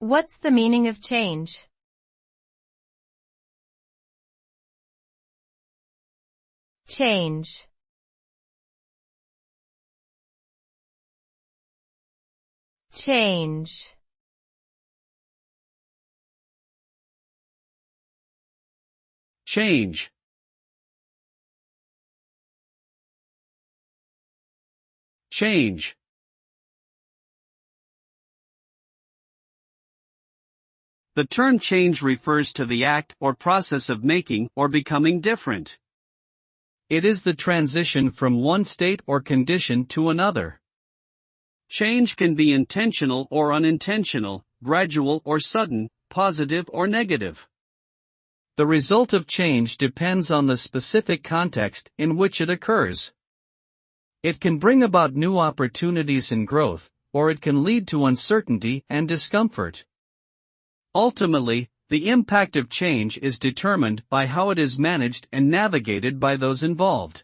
What's the meaning of change? Change. Change. Change. Change. The term change refers to the act or process of making or becoming different. It is the transition from one state or condition to another. Change can be intentional or unintentional, gradual or sudden, positive or negative. The result of change depends on the specific context in which it occurs. It can bring about new opportunities and growth, or it can lead to uncertainty and discomfort. Ultimately, the impact of change is determined by how it is managed and navigated by those involved.